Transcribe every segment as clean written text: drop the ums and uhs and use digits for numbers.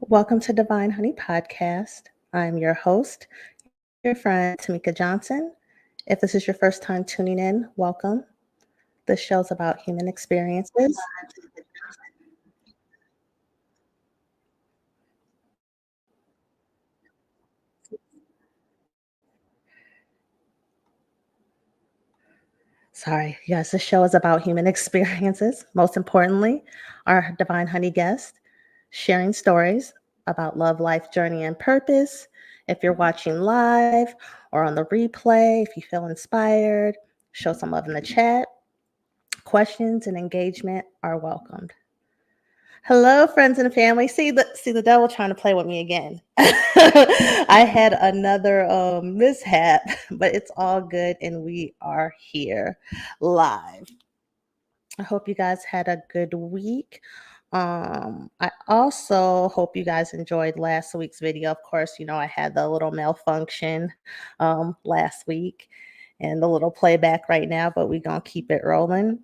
Welcome to Divine Honey Podcast. I'm your host, your friend, Tamika Johnson. If this is your first time tuning in, welcome. This show's about human experiences. Sorry, yes, this show is about human experiences. Most importantly, our Divine Honey guest sharing stories about love, life, journey, and purpose. If you're watching live or on the replay, if you feel inspired, show some love in the chat. Questions and engagement are welcomed. Hello, friends and family. See the devil trying to play with me again. I had another mishap, but it's all good, and we are here live. I hope you guys had a good week. I also hope you guys enjoyed last week's video. Of course, I had the little malfunction last week and the little playback right now, but we're gonna keep it rolling.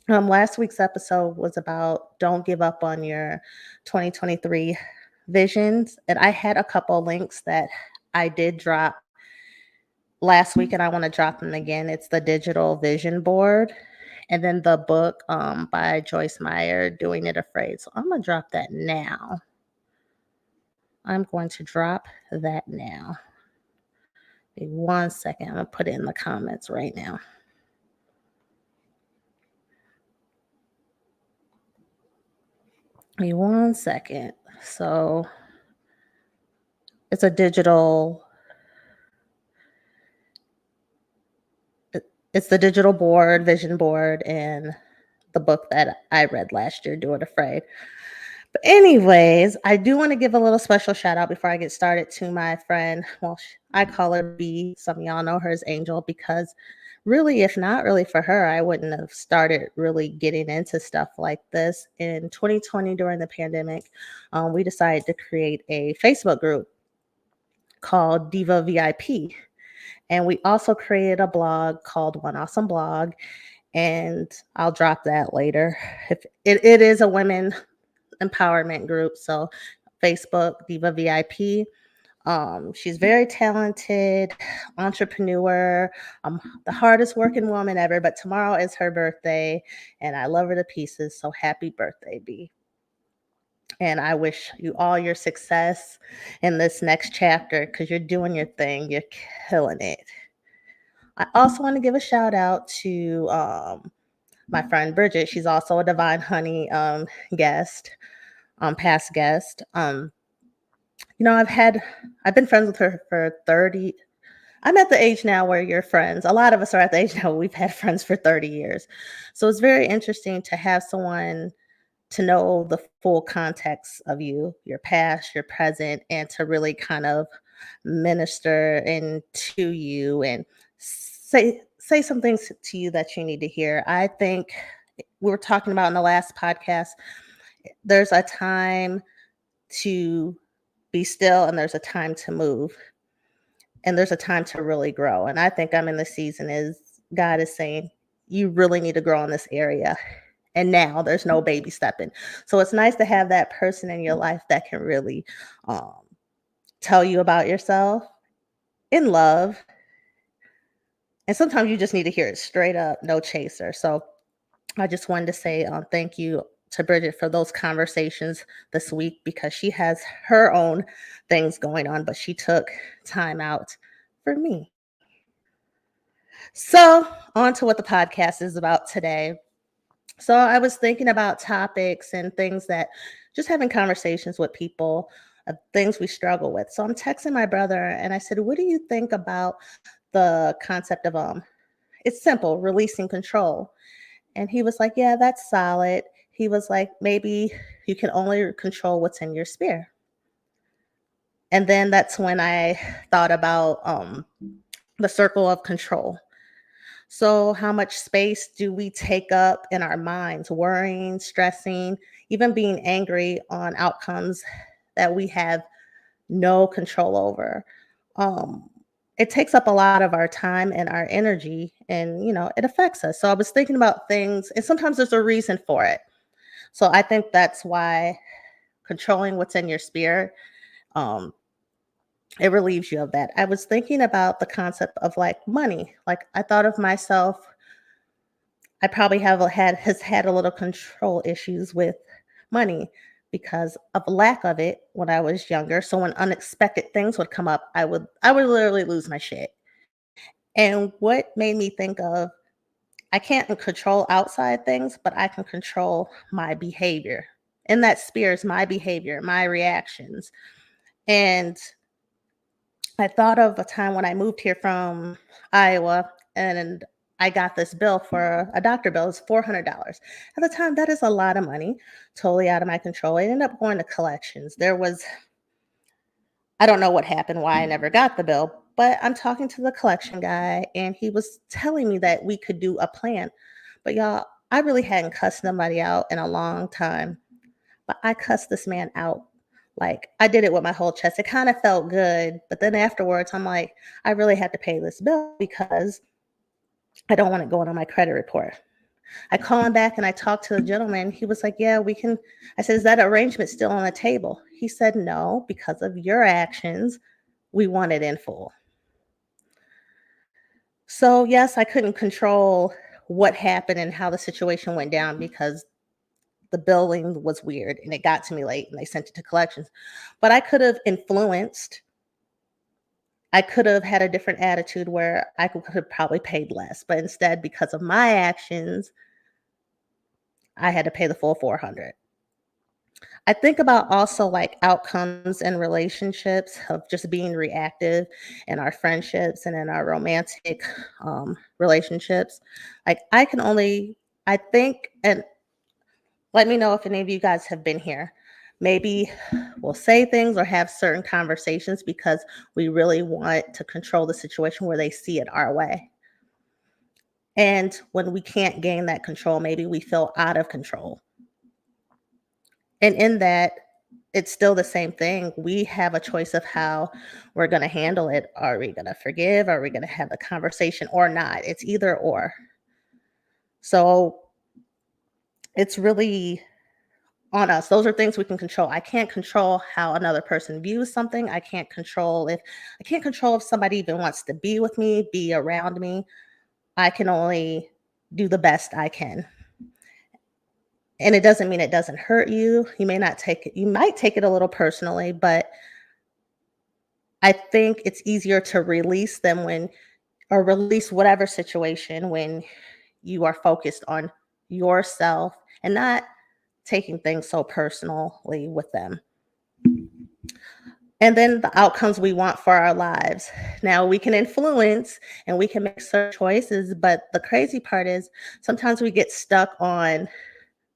Last week's episode was about don't give up on your 2023 visions. And I had a couple links that I did drop last week, and I want to drop them again. It's the digital vision board, and then the book by Joyce Meyer, Doing It Afraid. So I'm going to drop that now. I'm going to drop that now. Give me 1 second. I'm going to put it in the comments right now. Give me 1 second. So it's a digital. It's the digital board, vision board, and the book that I read last year, Do It Afraid. But anyways, I do want to give a little special shout out before I get started to my friend. Well, I call her B. Some of y'all know her as Angel, because really, if not really for her, I wouldn't have started really getting into stuff like this. In 2020, during the pandemic, we decided to create a Facebook group called Diva VIP. And we also created a blog called One Awesome Blog, and I'll drop that later. If it is a women empowerment group, so Facebook Diva VIP. She's very talented, entrepreneur, the hardest working woman ever. But tomorrow is her birthday, and I love her to pieces. So happy birthday, B! And I wish you all your success in this next chapter, because you're doing your thing. You're killing it. I also want to give a shout out to my friend Bridget. She's also a Divine Honey guest, past guest. I've been friends with her for 30. I'm at the age now where you're friends. A lot of us are at the age now where we've had friends for 30 years. So it's very interesting to have someone to know the full context of you, your past, your present, and to really kind of minister into you and say some things to you that you need to hear. I think we were talking about in the last podcast, there's a time to be still and there's a time to move and there's a time to really grow. And I think I'm in the season is God is saying, you really need to grow in this area. And now there's no baby stepping. So it's nice to have that person in your life that can really um, tell you about yourself in love. And sometimes you just need to hear it straight up, no chaser. So I just wanted to say thank you to Bridget for those conversations this week, because she has her own things going on, but she took time out for me. So, on to what the podcast is about today. So, I was thinking about topics and things that just having conversations with people, things we struggle with. So, I'm texting my brother and I said, what do you think about the concept of it's simple, releasing control? And he was like, yeah, that's solid. He was like, maybe you can only control what's in your sphere. And then that's when I thought about the circle of control. So, how much space do we take up in our minds, worrying, stressing, even being angry on outcomes that we have no control over? Um, it takes up a lot of our time and our energy, and it affects us. So, I was thinking about things, and sometimes there's a reason for it. So, I think that's why controlling what's in your spirit, um, it relieves you of that. I was thinking about the concept of like money. Like I thought of myself, I probably have a, had has had a little control issues with money because of lack of it when I was younger. So when unexpected things would come up, I would literally lose my shit. And what made me think of, I can't control outside things, but I can control my behavior. And that spears my behavior, my reactions. And I thought of a time when I moved here from Iowa and I got this bill for a doctor bill. It was $400. At the time, that is a lot of money, totally out of my control. I ended up going to collections. I don't know what happened, why I never got the bill, but I'm talking to the collection guy and he was telling me that we could do a plan. But y'all, I really hadn't cussed somebody out in a long time, but I cussed this man out. Like I did it with my whole chest. It kind of felt good, but then afterwards, I'm like, I really had to pay this bill because I don't want it going on my credit report. I call him back and I talked to the gentleman. He was like, yeah, we can. I said, is that arrangement still on the table? He said, no, because of your actions, we want it in full. So, yes, I couldn't control what happened and how the situation went down because the billing was weird and it got to me late and they sent it to collections. But I could have had a different attitude where I could have probably paid less. But instead, because of my actions, I had to pay the full 400. I think about also like outcomes in relationships of just being reactive in our friendships and in our romantic relationships. Like I think, and let me know if any of you guys have been here. Maybe we'll say things or have certain conversations because we really want to control the situation where they see it our way. And when we can't gain that control, maybe we feel out of control. And in that, it's still the same thing. We have a choice of how we're going to handle it. Are we going to forgive? Are we going to have a conversation or not? It's either or. So it's really on us. Those are things we can control. I can't control how another person views something. I can't control if somebody even wants to be with me, be around me. I can only do the best I can. And it doesn't mean it doesn't hurt you. You might take it a little personally, but I think it's easier to release them or release whatever situation when you are focused on yourself and not taking things so personally with them. And then the outcomes we want for our lives. Now we can influence and we can make certain choices, but the crazy part is sometimes we get stuck on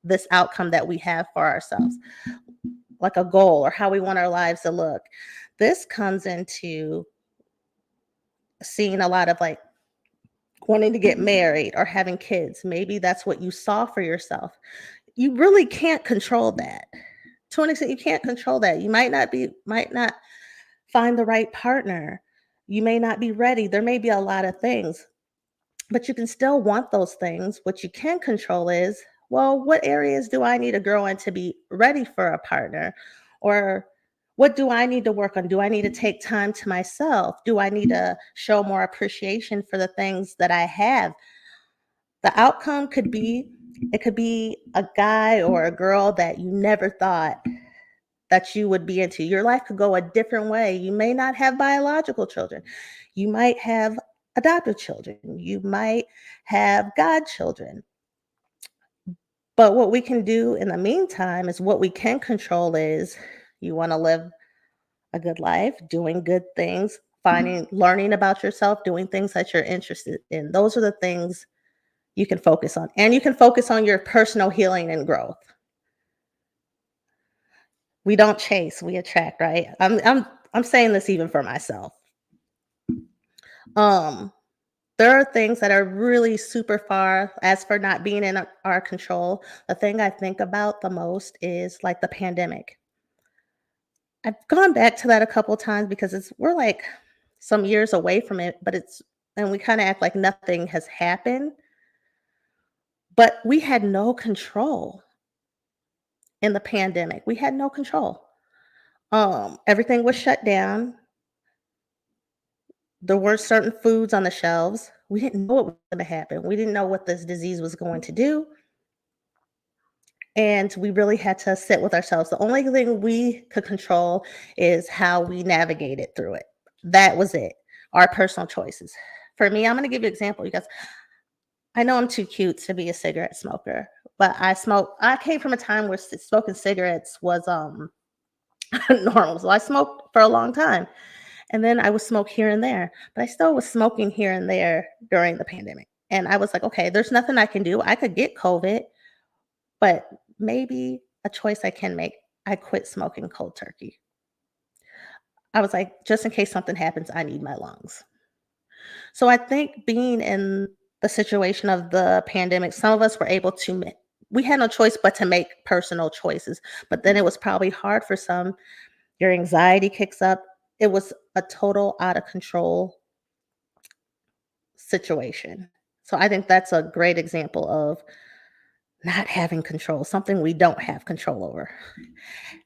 this outcome that we have for ourselves, like a goal or how we want our lives to look. This comes into seeing a lot of like wanting to get married or having kids. Maybe that's what you saw for yourself. You really can't control that. To an extent, you can't control that. You might not find the right partner. You may not be ready. There may be a lot of things, but you can still want those things. What you can control is, well, what areas do I need to grow in to be ready for a partner? Or what do I need to work on? Do I need to take time to myself? Do I need to show more appreciation for the things that I have? The outcome could be a guy or a girl that you never thought that you would be into. Your life could go a different way. You may not have biological children. You might have adopted children. You might have godchildren. But what we can do in the meantime is what we can control is you want to live a good life, doing good things, learning about yourself, doing things that you're interested in. Those are the things you can focus on. And you can focus on your personal healing and growth. We don't chase, we attract, right? I'm saying this even for myself. Um, there are things that are really super far as for not being in our control. The thing I think about the most is like the pandemic. I've gone back to that a couple times because we're like some years away from it, and we kind of act like nothing has happened, but we had no control. in the pandemic. We had no control. Everything was shut down. There weren't certain foods on the shelves. We didn't know what was going to happen. We didn't know what this disease was going to do. And we really had to sit with ourselves. The only thing we could control is how we navigated through it. That was it. Our personal choices. For me, I'm going to give you an example. You guys, I know I'm too cute to be a cigarette smoker, but I came from a time where smoking cigarettes was normal. So I smoked for a long time. And then I would smoke here and there, but I still was smoking here and there during the pandemic. And I was like, okay, there's nothing I can do. I could get COVID, but maybe a choice I can make. I quit smoking cold turkey. I was like, just in case something happens, I need my lungs. So I think being in the situation of the pandemic, some of us were able to we had no choice but to make personal choices. But then it was probably hard for some. Your anxiety kicks up. It was a total out of control situation. So I think that's a great example of not having control, something we don't have control over.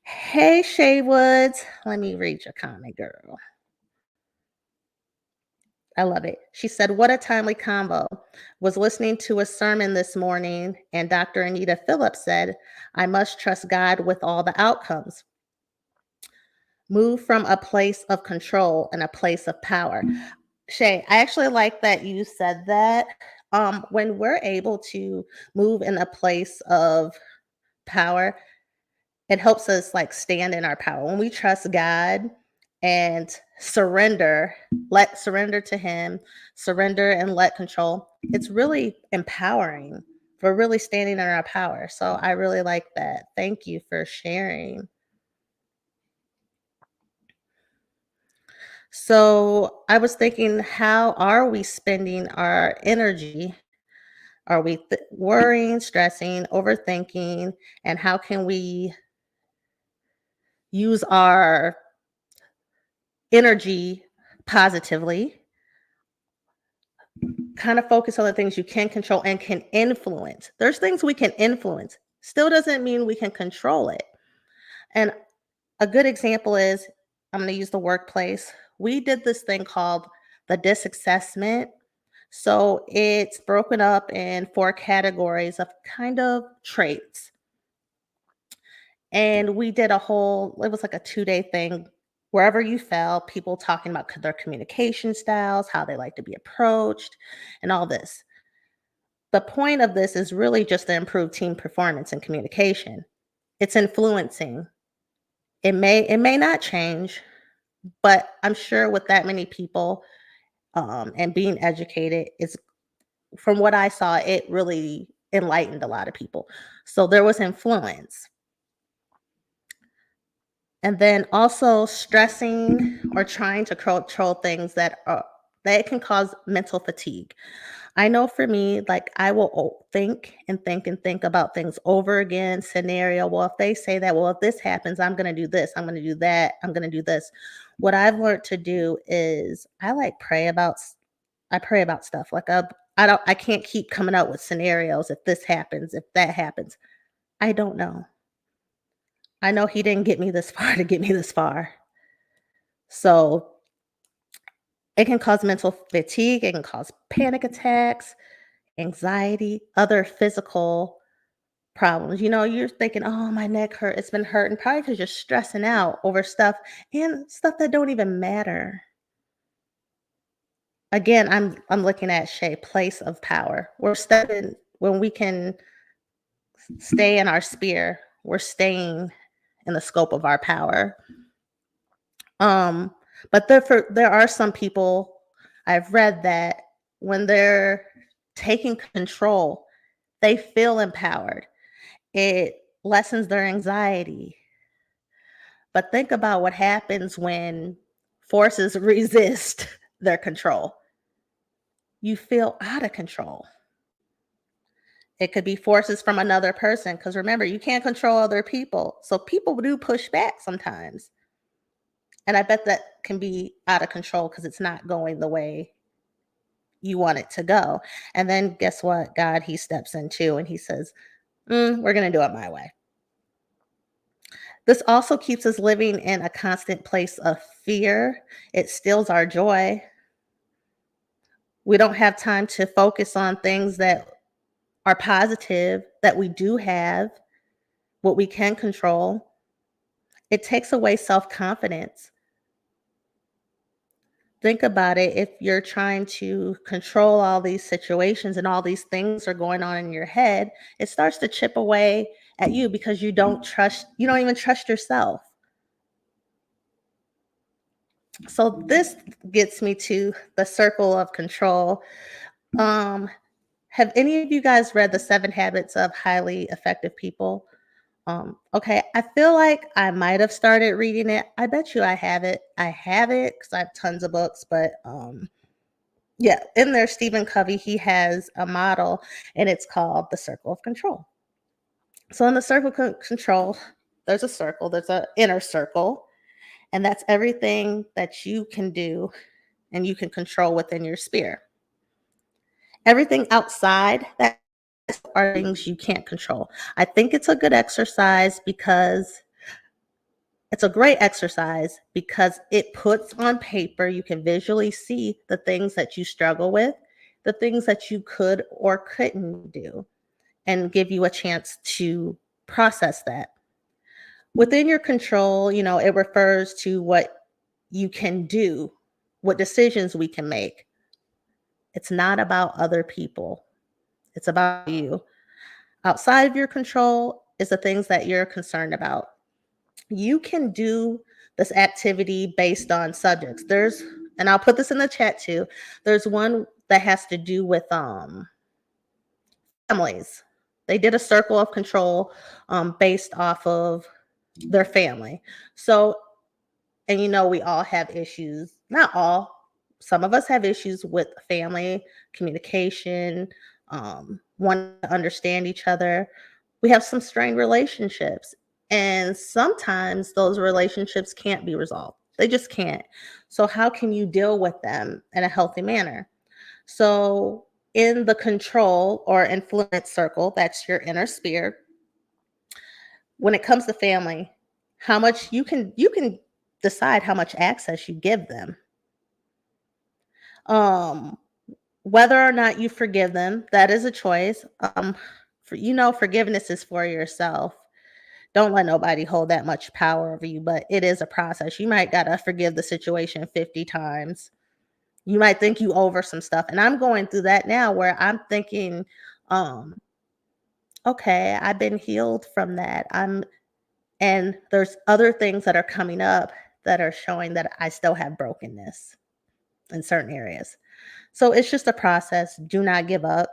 Hey, Shay Woods. Let me read your comment, girl. I love it. She said, "What a timely combo. Was listening to a sermon this morning, and Dr. Anita Phillips said, I must trust God with all the outcomes. Move from a place of control and a place of power." Shay, I actually like that you said that. When we're able to move in a place of power, it helps us like stand in our power. When we trust God and surrender to Him, surrender and let control, it's really empowering. We're really standing in our power. So I really like that. Thank you for sharing. So I was thinking, how are we spending our energy? Are we worrying, stressing, overthinking? And how can we use our energy positively? Kind of focus on the things you can control and can influence. There's things we can influence. Still doesn't mean we can control it. And a good example is, I'm going to use the workplace. We did this thing called the DISC assessment. So it's broken up in 4 categories of kind of traits. And we did it was like a 2-day thing. Wherever you fell, people talking about their communication styles, how they like to be approached, and all this. The point of this is really just to improve team performance and communication. It's influencing. It may not change, but I'm sure with that many people and being educated, it's from what I saw, it really enlightened a lot of people. So there was influence. And then also stressing or trying to control things that can cause mental fatigue. I know for me, like I will think and think and think about things over again, scenario. Well, if they say that, well, if this happens, I'm going to do this, I'm going to do that, I'm going to do this. What I've learned to do is I pray about stuff. Like I can't keep coming up with scenarios. If this happens, if that happens, I don't know. I know He didn't get me this far to get me this far. So it can cause mental fatigue. It can cause panic attacks, anxiety, other physical problems. You're thinking, "Oh, my neck hurt. It's been hurting," probably because you're stressing out over stuff and stuff that don't even matter. Again, I'm looking at Shay, place of power. We're stepping when we can stay in our sphere. We're staying in the scope of our power. Um, but there are some people I've read that when they're taking control, they feel empowered. It lessens their anxiety. But think about what happens when forces resist their control. You feel out of control. It could be forces from another person, because remember, you can't control other people. So people do push back sometimes. And I bet that can be out of control because it's not going the way you want it to go. And then guess what? God, He steps in too and He says, we're going to do it my way. This also keeps us living in a constant place of fear. It steals our joy. We don't have time to focus on things that are positive, that we do have, what we can control. It takes away self confidence. Think about it. If you're trying to control all these situations and all these things are going on in your head, it starts to chip away at you because you don't even trust yourself. So this gets me to the circle of control. Um, have any of you guys read The 7 Habits of Highly Effective People? Okay, I feel like I might have started reading it. I bet you I have it. I have it because I have tons of books, but yeah, in there, Stephen Covey, he has a model and it's called the circle of control. So in the circle of control, there's a circle, there's an inner circle, and that's everything that you can do and you can control within your sphere. Everything outside that are things you can't control. I think it's a good exercise because it's a great exercise because it puts on paper, you can visually see the things that you struggle with, the things that you could or couldn't do, and give you a chance to process that. Within your control, it refers to what you can do, what decisions we can make. It's not about other people, it's about you. Outside of your control is the things that you're concerned about. You can do this activity based on subjects. And I'll put this in the chat too. There's one that has to do with families. They did a circle of control based off of their family. So, and we all have issues. Not all. Some of us have issues with family, communication, wanting to understand each other. We have some strained relationships. And sometimes those relationships can't be resolved. They just can't. So, how can you deal with them in a healthy manner? So, in the control or influence circle, that's your inner sphere. When it comes to family, how much you can decide how much access you give them. Um, Whether or not you forgive them, that is a choice. Forgiveness is for yourself. Don't let nobody hold that much power over you, but it is a process. You might gotta forgive the situation 50 times. You might think you over some stuff. And I'm going through that now where I'm thinking, um, okay, I've been healed from that. And there's other things that are coming up that are showing that I still have brokenness in certain areas. So it's just a process. Do not give up.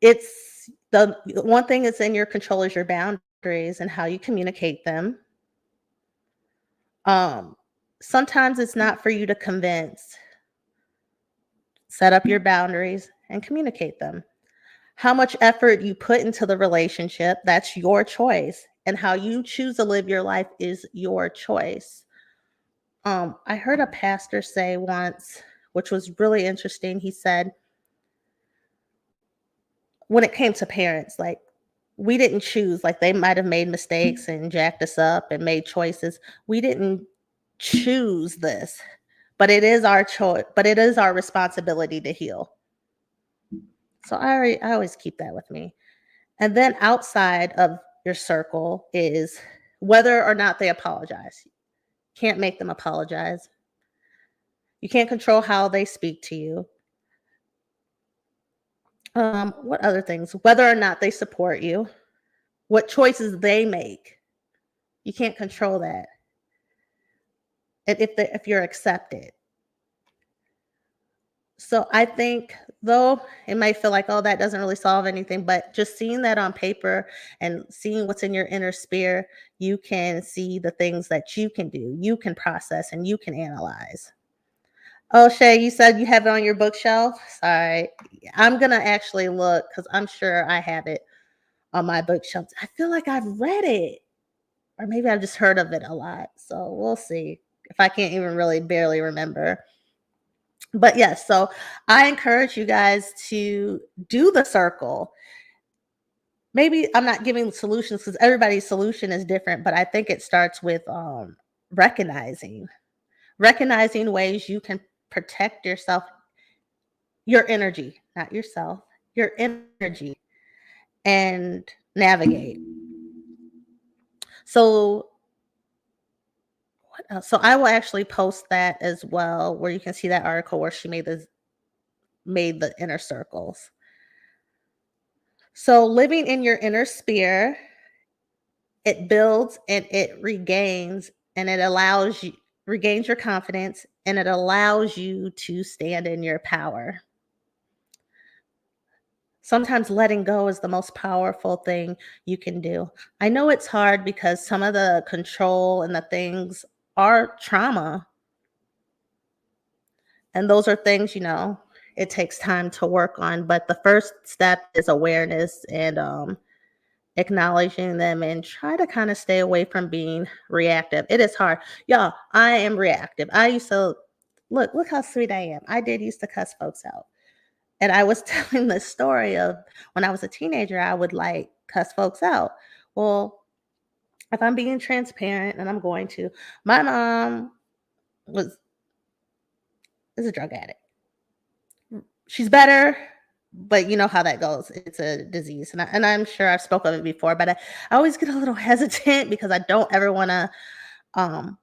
It's the one thing that's in your control is your boundaries and how you communicate them. Um, Sometimes it's not for you to convince. Set up your boundaries and communicate them. How much effort you put into the relationship, that's your choice. And how you choose to live your life is your choice. I heard a pastor say once, which was really interesting. He said, when it came to parents, like we didn't choose, like they might have made mistakes and jacked us up and made choices. We didn't choose this, but it is our choice, but it is our responsibility to heal. So I always keep that with me. And then outside of your circle is whether or not they apologize. Can't make them apologize. You can't control how they speak to you. What other things? Whether or not they support you, what choices they make. You can't control that. And if you're accepted. So I think though it might feel like, oh, that doesn't really solve anything, but just seeing that on paper and seeing what's in your inner sphere, you can see the things that you can do, you can process, and you can analyze. Oh, Shay, you said you have it on your bookshelf. Sorry. I'm gonna actually look because I'm sure I have it on my bookshelf. I feel like I've read it, or maybe I've just heard of it a lot. So we'll see if I can't even really barely remember. But yes, so I encourage you guys to do the circle. maybe I'm not giving solutions because everybody's solution is different, but I think it starts with recognizing recognizing ways you can protect yourself, your energy, not yourself, your energy, and navigate. So what else? So I will actually post that as well, where you can see that article where she made the inner circles. So living in your inner sphere, it builds and it regains and it allows you regains your confidence and it allows you to stand in your power. Sometimes letting go is the most powerful thing you can do. I know it's hard because some of the control and the things are trauma, and those are things, it takes time to work on, but the first step is awareness and acknowledging them and try to kind of stay away from being reactive. It is hard. Y'all, I am reactive. I used to look how sweet I am. I did used to cuss folks out. And I was telling the story of when I was a teenager, I would like cuss folks out. Well, if I'm being transparent and I'm going to, my mom was is a drug addict. She's better, but you know how that goes. It's a disease, and I'm sure I've spoken of it before, but I always get a little hesitant because I don't ever want to um,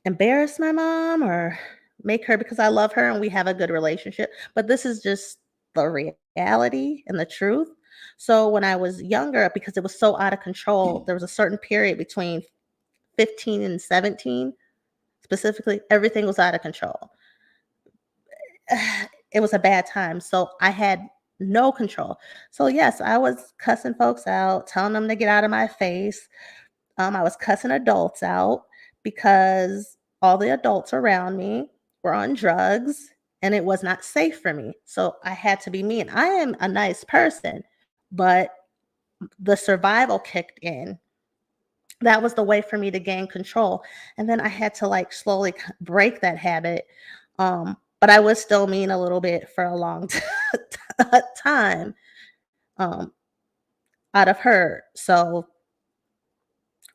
embarrass my mom or make her because I love her and we have a good relationship. But this is just the reality and the truth. So when I was younger, because it was so out of control, there was a certain period between 15 and 17, specifically, everything was out of control. It was a bad time. So I had no control. So yes, I was cussing folks out, telling them to get out of my face. I was cussing adults out because all the adults around me were on drugs and it was not safe for me. So I had to be mean. I am a nice person, but the survival kicked in. That was the way for me to gain control. And then I had to like slowly break that habit. But I was still mean a little bit for a long time um, out of hurt. So,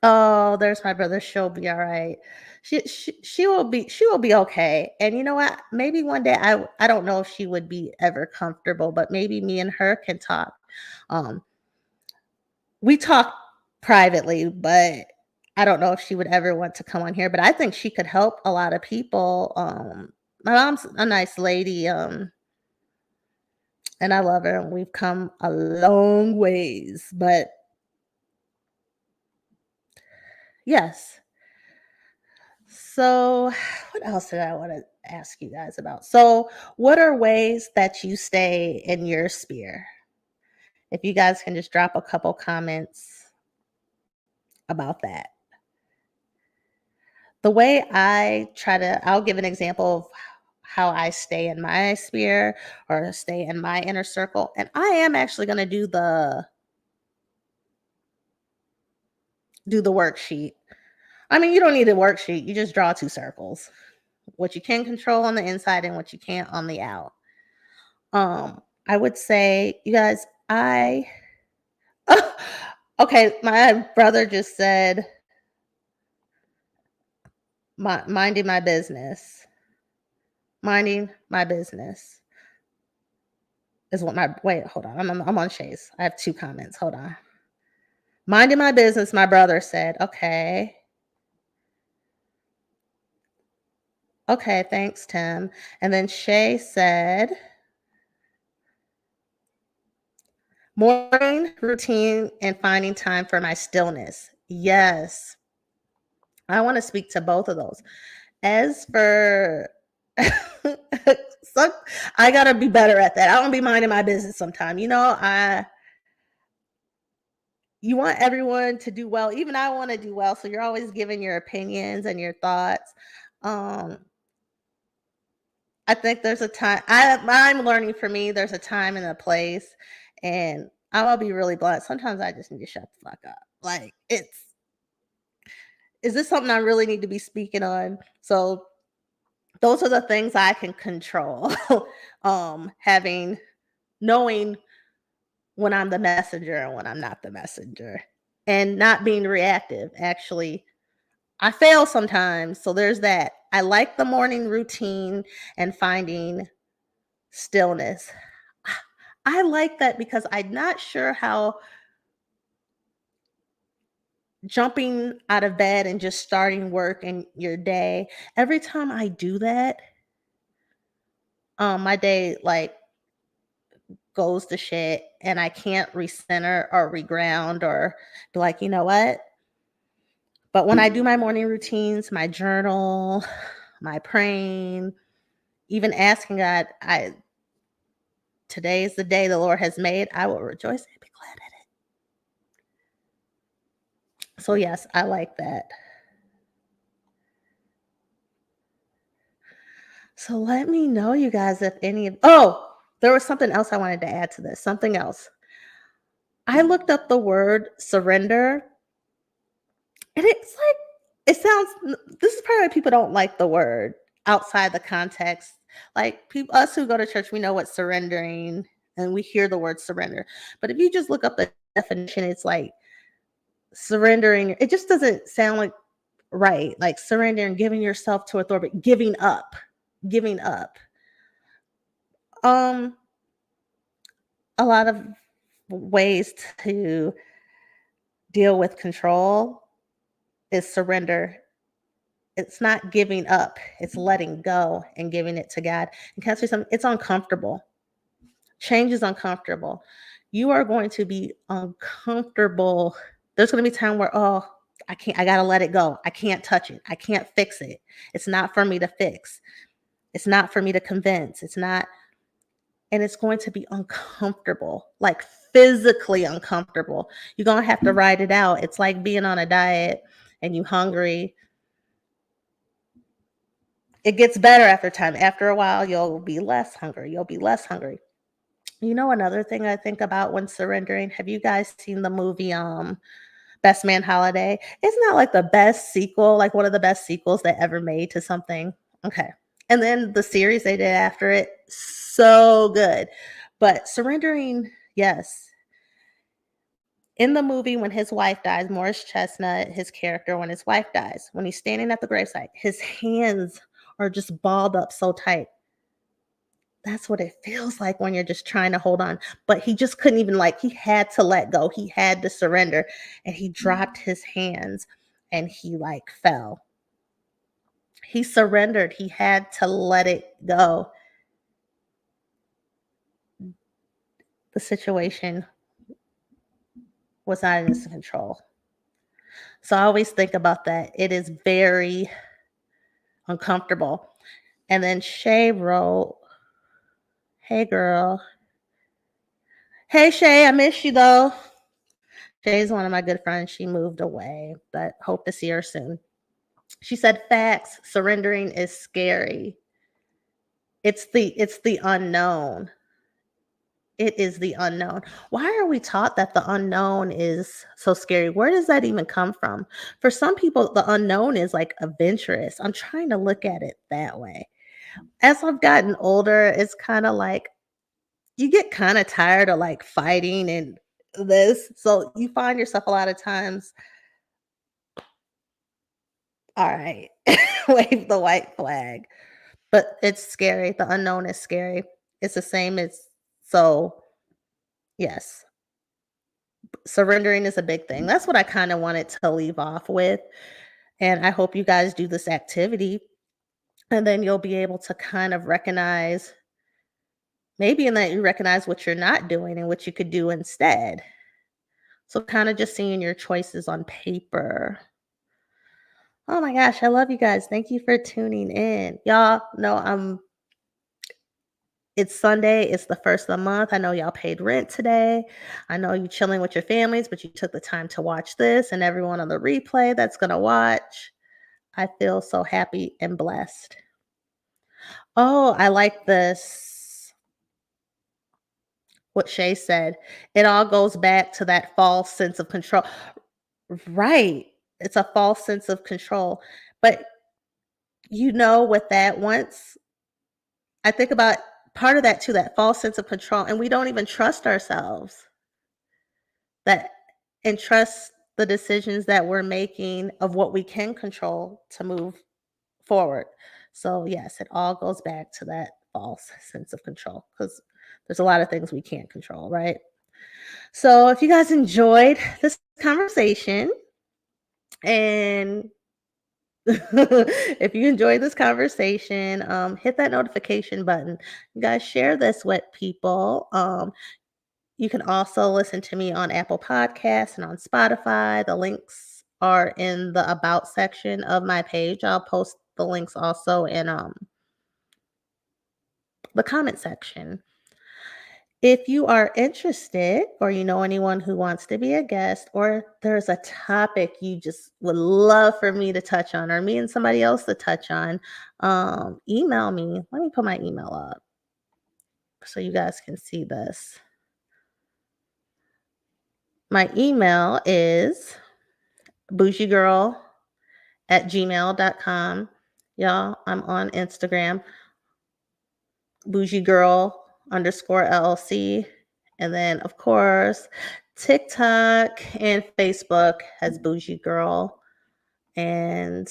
oh, there's my brother. She'll be all right. She will be okay. And you know what? Maybe one day I don't know if she would be ever comfortable, but maybe me and her can talk. Um, we talk privately, but I don't know if she would ever want to come on here. But I think she could help a lot of people. My mom's a nice lady, and I love her, and we've come a long ways. But yes. So, what else did I want to ask you guys about? So, what are ways that you stay in your sphere? If you guys can just drop a couple comments about that. The way I'll give an example of how I stay in my sphere or stay in my inner circle. And I am actually going to do the worksheet. I mean, you don't need a worksheet. You just draw two circles. What you can control on the inside and what you can't on the out. I would say, you guys, okay, my brother just said minding my business. Minding my business is what my wait, hold on. I'm on Shay's. I have two comments. Hold on. Minding my business, my brother said. Okay. Okay, thanks, Tim. And then Shay said, morning routine and finding time for my stillness. Yes. I want to speak to both of those. As for some, I gotta be better at that. I don't be minding my business sometime. You want everyone to do well. Even I want to do well. So you're always giving your opinions and your thoughts. Um, I think there's a time I'm learning for me, there's a time and a place. And I will be really blunt. Sometimes I just need to shut the fuck up. Like is this something I really need to be speaking on? So those are the things I can control. Having knowing when I'm the messenger and when I'm not the messenger, and not being reactive. Actually, I fail sometimes, so there's that. I like the morning routine and finding stillness. I like that because I'm not sure how jumping out of bed and just starting work and your day, every time I do that, my day like goes to shit and I can't recenter or reground or be like, you know what? But when I do my morning routines, my journal, my praying, even asking God, I today is the day the Lord has made, I will rejoice and be glad in it. So yes, I like that. So let me know, you guys, if any of there was something else I wanted to add to this. Something else. I looked up the word surrender, and it's like it sounds. This is probably why people don't like the word outside the context. Like people, us who go to church, we know what surrendering, and we hear the word surrender. But if you just look up the definition, it's like surrendering. It just doesn't sound like right. Like surrendering, giving yourself to authority, giving up, giving up. Um, a lot of ways to deal with control is surrender. It's not giving up, it's letting go and giving it to God. And can I say something? It's uncomfortable. Change is uncomfortable. You are going to be uncomfortable. There's going to be time where, oh, I can't, I got to let it go. I can't touch it. I can't fix it. It's not for me to fix. It's not for me to convince. It's not, and it's going to be uncomfortable, like physically uncomfortable. You're going to have to ride it out. It's like being on a diet and you hungry. It gets better after time. After a while, you'll be less hungry. You'll be less hungry. You know, another thing I think about when surrendering, have you guys seen the movie Best Man Holiday? It's not like the best sequel, like one of the best sequels they ever made to something. Okay. And then the series they did after it, so good. But surrendering, yes. In the movie, when his wife dies, Morris Chestnut, his character, when his wife dies, when he's standing at the gravesite, his hands are just balled up so tight. That's what it feels like when you're just trying to hold on. But he just couldn't even he had to let go. He had to surrender. And he dropped his hands and he fell. He surrendered. He had to let it go. The situation was not in his control. So I always think about that. It is very uncomfortable. And then Shay wrote, "Hey girl. Hey Shay, I miss you though." Shay's one of my good friends. She moved away, but hope to see her soon. She said, "Facts, surrendering is scary. It's the unknown. It is the unknown." Why are we taught that the unknown is so scary? Where does that even come from? For some people, the unknown is adventurous. I'm trying to look at it that way. As I've gotten older, it's kind of like you get kind of tired of fighting and this. So you find yourself a lot of times, all right, wave the white flag. But it's scary. The unknown is scary. It's the same as so yes, surrendering is a big thing. That's what I kind of wanted to leave off with. And I hope you guys do this activity and then you'll be able to kind of recognize maybe in that you recognize what you're not doing and what you could do instead. So kind of just seeing your choices on paper. Oh my gosh, I love you guys. Thank you for tuning in. Y'all know it's Sunday. It's the first of the month. I know y'all paid rent today. I know you chilling with your families, but you took the time to watch this and everyone on the replay that's going to watch. I feel so happy and blessed. Oh, I like this. What Shay said. It all goes back to that false sense of control. Right. It's a false sense of control. But with that once I think about part of that too, that false sense of control, and we don't even trust ourselves. that entrust the decisions that we're making of what we can control to move forward. So, yes, it all goes back to that false sense of control because there's a lot of things we can't control, right? So, if you guys enjoyed this conversation and if you enjoyed this conversation, hit that notification button. You guys share this with people. You can also listen to me on Apple Podcasts and on Spotify. The links are in the About section of my page. I'll post the links also in the comment section. If you are interested or you know anyone who wants to be a guest or there's a topic you just would love for me to touch on or me and somebody else to touch on, email me. Let me put my email up so you guys can see this. My email is bougiegirl@gmail.com. Y'all, I'm on Instagram, bougiegirl_LLC. And then, of course, TikTok and Facebook has Bougie Girl. And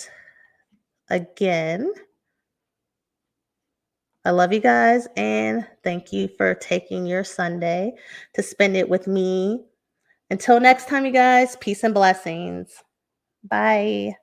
again, I love you guys and thank you for taking your Sunday to spend it with me. Until next time, you guys, peace and blessings. Bye.